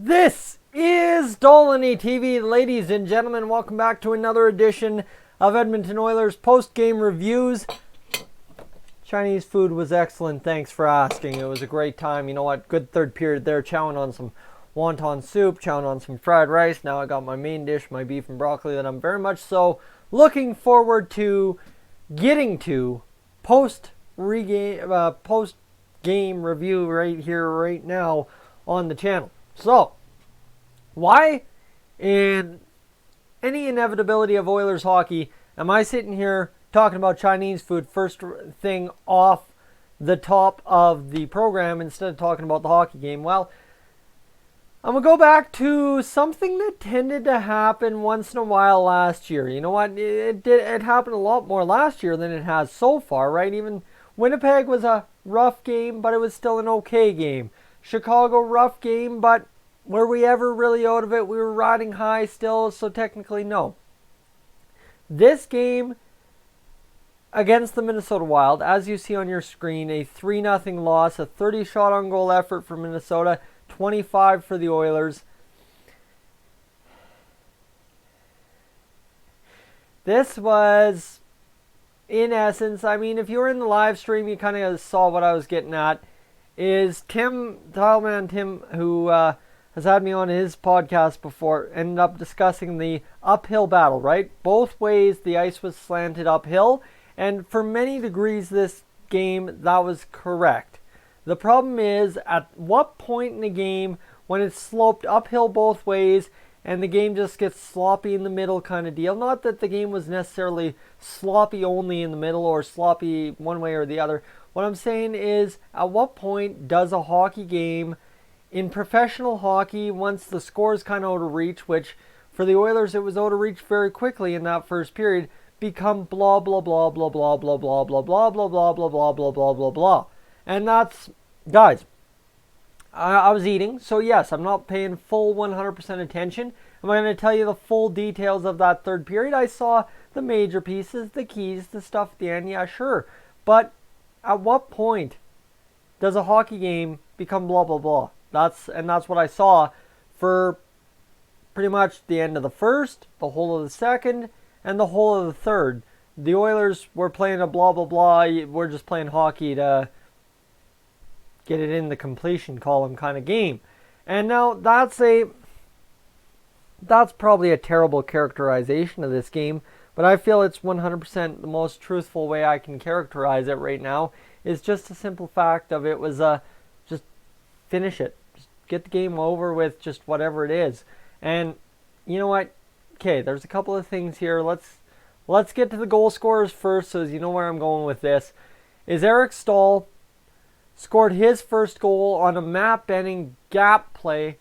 This is Dolany TV. Ladies and gentlemen, welcome back to another edition of Edmonton Oilers post-game reviews. Chinese food was excellent, thanks for asking. It was a great time. You know what, good third period there, chowing on some wonton soup, chowing on some fried rice. Now I got my main dish, my beef and broccoli, that I'm very much so looking forward to getting to post-game review right here, right now on the channel. So, why in any inevitability of Oilers hockey am I sitting here talking about Chinese food first thing off the top of the program instead of talking about the hockey game? Well, I'm going to go back to something that tended to happen once in a while last year. You know what? It happened a lot more last year than it has so far, right? Even Winnipeg was a rough game, but it was still an okay game. Chicago, rough game, but were we ever really out of it? We were riding high still, so technically no. This game against the Minnesota Wild, as you see on your screen, a 3-0 loss, a 30 shot on goal effort for Minnesota, 25 for the Oilers. This was, in essence, I mean, if you were in the live stream, you kind of saw what I was getting at. Is Tileman Tim, who has had me on his podcast before, ended up discussing the uphill battle, right? Both ways the ice was slanted uphill, and for many degrees this game, that was correct. The problem is, at what point in the game when it's sloped uphill both ways and the game just gets sloppy in the middle kind of deal? Not that the game was necessarily sloppy only in the middle or sloppy one way or the other. What I'm saying is, at what point does a hockey game, in professional hockey, once the score is kind of out of reach, which for the Oilers it was out of reach very quickly in that first period, become blah blah blah blah blah blah blah blah blah blah blah blah blah blah blah blah blah. And that's, guys, I was eating, so yes, I'm not paying full 100% attention. Am I going to tell you the full details of that third period? I saw the major pieces, the keys, the stuff at the end, yeah, sure. But at what point does a hockey game become blah blah blah? That's what I saw for pretty much the end of the first, the whole of the second, and the whole of the third. The Oilers were playing a blah blah blah. We're just playing hockey to get it in the completion column kind of game. And now that's probably a terrible characterization of this game, but I feel it's 100% the most truthful way I can characterize it right now. Is just a simple fact of it was just finish it. Just get the game over with, just whatever it is. And you know what? Okay, there's a couple of things here. Let's get to the goal scorers first, so as you know where I'm going with this. Is Eric Staal scored his first goal on a Matt Benning gap play.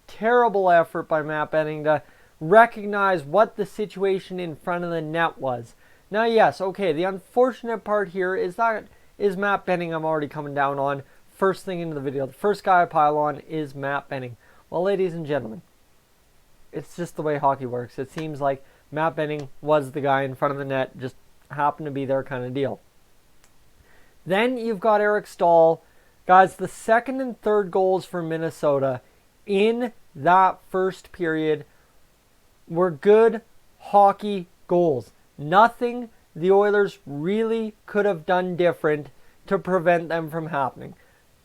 Terrible effort by Matt Benning to recognize what the situation in front of the net was. Now, yes, okay, the unfortunate part here is Matt Benning I'm already coming down on first thing into the video. The first guy I pile on is Matt Benning. Well, ladies and gentlemen, it's just the way hockey works. It seems like Matt Benning was the guy in front of the net, just happened to be there kind of deal. Then you've got Eric Staal. Guys, the second and third goals for Minnesota in that first period were good hockey goals. Nothing the Oilers really could have done different to prevent them from happening.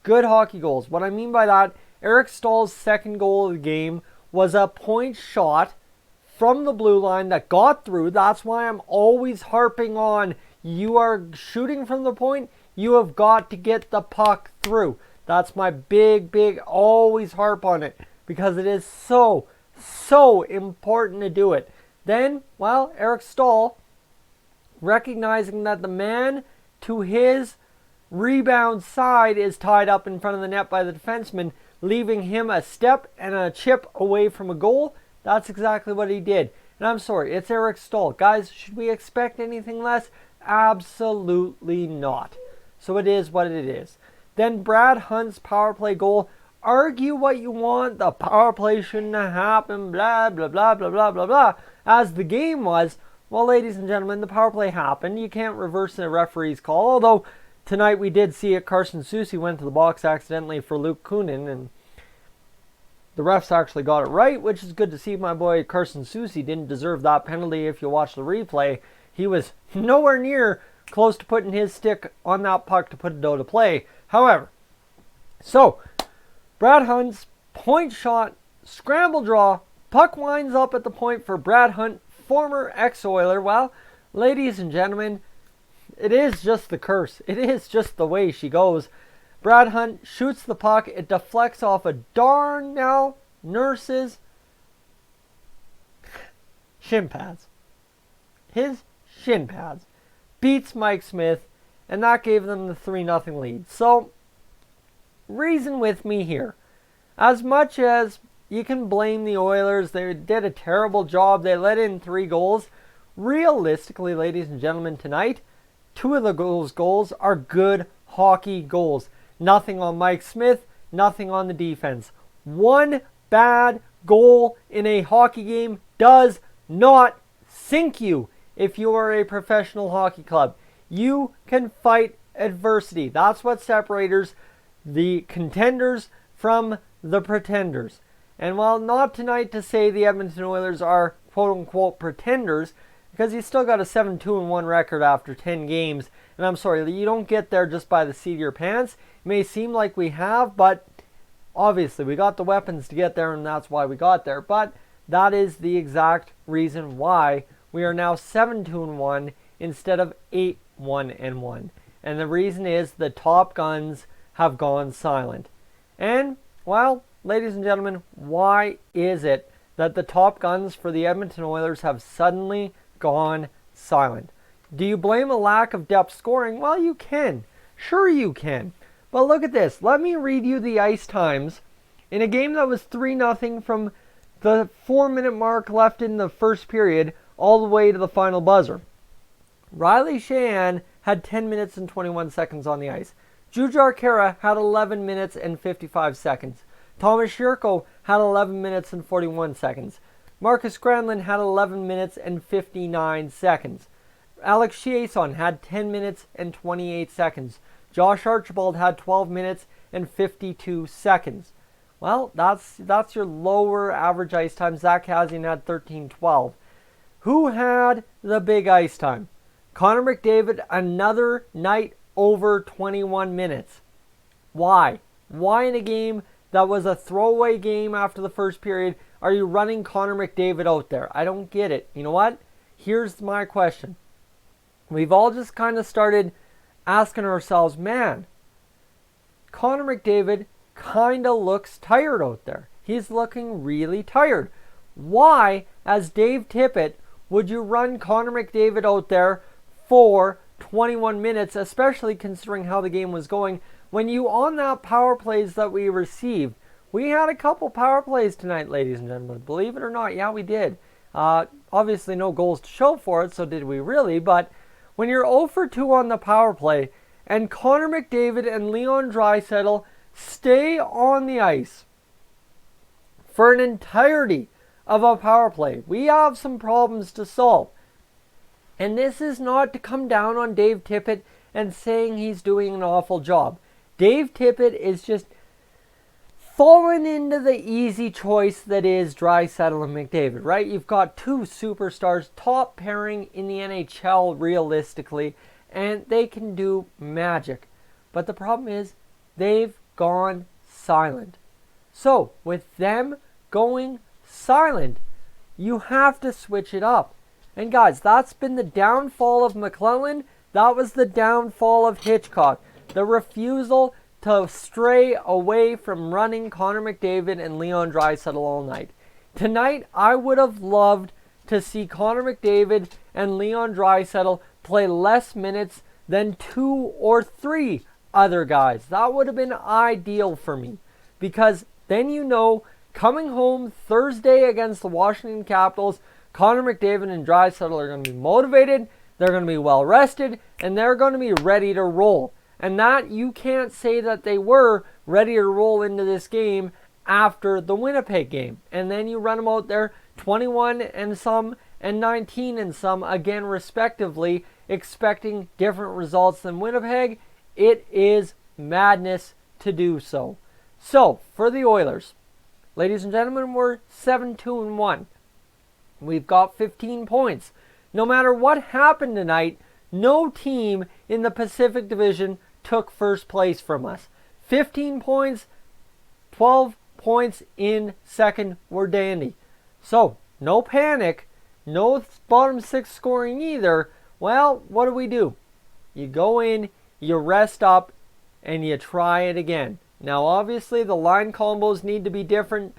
Good hockey goals. What I mean by that, Eric Staal's second goal of the game was a point shot from the blue line that got through. That's why I'm always harping on, you are shooting from the point, you have got to get the puck through. That's my big, always harp on it, because it is so important to do it. Then, well, Eric Staal, recognizing that the man to his rebound side is tied up in front of the net by the defenseman, leaving him a step and a chip away from a goal. That's exactly what he did. And I'm sorry, it's Eric Staal. Guys, should we expect anything less? Absolutely not. So it is what it is. Then Brad Hunt's power play goal. Argue what you want, the power play shouldn't have happened, blah, blah, blah, blah, blah, blah, blah. As the game was, well, ladies and gentlemen, the power play happened. You can't reverse the referee's call, although tonight we did see it. Carson Soucy went to the box accidentally for Luke Kunin, and the refs actually got it right, which is good to see. My boy Carson Soucy didn't deserve that penalty. If you watch the replay, he was nowhere near close to putting his stick on that puck to put it out of play. However, so Brad Hunt's point shot, scramble draw, puck winds up at the point for Brad Hunt, former ex-Oiler. Well, ladies and gentlemen, it is just the curse. It is just the way she goes. Brad Hunt shoots the puck. It deflects off a Darnell Nurse's shin pads. His shin pads. Beats Mike Smith, and that gave them the 3-0 lead. So, reason with me here. As much as you can blame the Oilers, they did a terrible job. They let in 3 goals. Realistically, ladies and gentlemen, tonight, 2 of the goals are good hockey goals. Nothing on Mike Smith, nothing on the defense. 1 bad goal in a hockey game does not sink you if you are a professional hockey club. You can fight adversity. That's what separates the contenders from the pretenders. And while not tonight to say the Edmonton Oilers are quote-unquote pretenders, because you still got a 7-2-1 record after 10 games. And I'm sorry, you don't get there just by the seat of your pants. It may seem like we have, but obviously we got the weapons to get there, and that's why we got there. But that is the exact reason why we are now 7-2-1 instead of 8-1-1. And the reason is the top guns have gone silent. And, well, ladies and gentlemen, why is it that the top guns for the Edmonton Oilers have suddenly gone silent? Do you blame a lack of depth scoring? Well, you can. Sure you can. But look at this. Let me read you the ice times in a game that was 3-0 from the 4-minute mark left in the first period all the way to the final buzzer. Riley Sheahan had 10 minutes and 21 seconds on the ice. Jujhar Khaira had 11 minutes and 55 seconds. Thomas Shirko had 11 minutes and 41 seconds. Marcus Granlund had 11 minutes and 59 seconds. Alex Chiasson had 10 minutes and 28 seconds. Josh Archibald had 12 minutes and 52 seconds. Well, that's your lower average ice time. Zach Kassian had 13-12. Who had the big ice time? Connor McDavid, another night over 21 minutes. Why? Why in a game that was a throwaway game after the first period are you running Connor McDavid out there? I don't get it. You know what? Here's my question. We've all just kind of started asking ourselves, man, Connor McDavid kind of looks tired out there. He's looking really tired. Why, as Dave Tippett, would you run Connor McDavid out there for 21 minutes, especially considering how the game was going, when you on that power plays that we received? We had a couple power plays tonight, ladies and gentlemen. Believe it or not, yeah, we did. Obviously no goals to show for it, so did we really, but when you're 0 for 2 on the power play, and Connor McDavid and Leon Draisaitl stay on the ice for an entirety of a power play, we have some problems to solve. And this is not to come down on Dave Tippett and saying he's doing an awful job. Dave Tippett is just fallen into the easy choice that is Draisaitl and McDavid, right? You've got 2 superstars, top pairing in the NHL realistically, and they can do magic. But the problem is they've gone silent. So with them going silent, you have to switch it up. And guys, that's been the downfall of McClellan. That was the downfall of Hitchcock. The refusal to stray away from running Connor McDavid and Leon Draisaitl all night. Tonight, I would have loved to see Connor McDavid and Leon Draisaitl play less minutes than 2 or 3 other guys. That would have been ideal for me. Because then you know, coming home Thursday against the Washington Capitals, Connor McDavid and Draisaitl are going to be motivated, they're going to be well rested, and they're going to be ready to roll. And that, you can't say that they were ready to roll into this game after the Winnipeg game. And then you run them out there 21 and some and 19 and some, again respectively, expecting different results than Winnipeg. It is madness to do so. So, for the Oilers, Ladies and gentlemen, we're 7-2-1. We've got 15 points. No matter what happened tonight, no team in the Pacific Division took first place from us. 15 points, 12 points in second. We're dandy. So, no panic, no bottom six scoring either. Well, what do? You go in, you rest up, and you try it again. Now, obviously, the line combos need to be different.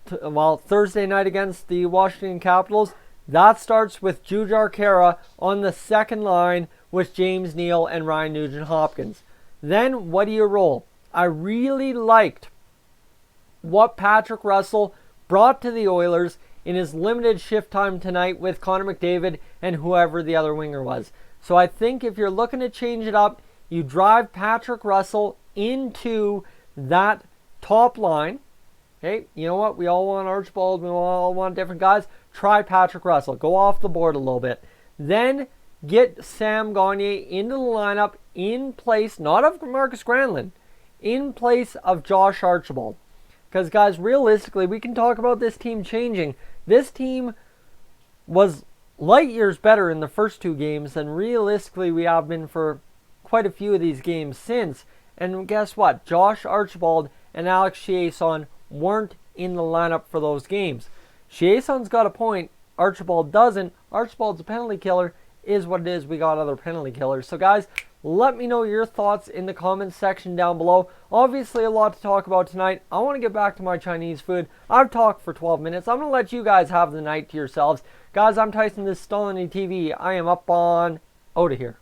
Thursday night against the Washington Capitals, that starts with Jujhar Khaira on the second line with James Neal and Ryan Nugent-Hopkins. Then, what do you roll? I really liked what Patrick Russell brought to the Oilers in his limited shift time tonight with Connor McDavid and whoever the other winger was. So I think if you're looking to change it up, you drive Patrick Russell into that top line. Okay, you know what? We all want Archibald. We all want different guys. Try Patrick Russell. Go off the board a little bit. Then get Sam Gagner into the lineup in place, not of Marcus Granlund, in place of Josh Archibald. Because, guys, realistically, we can talk about this team changing. This team was light years better in the first two games than realistically we have been for quite a few of these games since. And guess what? Josh Archibald and Alex Chiasson weren't in the lineup for those games. Chiasson's got a point. Archibald doesn't. Archibald's a penalty killer. Is what it is. We got other penalty killers. So, guys, let me know your thoughts in the comments section down below. Obviously, a lot to talk about tonight. I want to get back to my Chinese food. I've talked for 12 minutes. I'm going to let you guys have the night to yourselves. Guys, I'm Tyson. This is Stolany TV. I am up on out of here.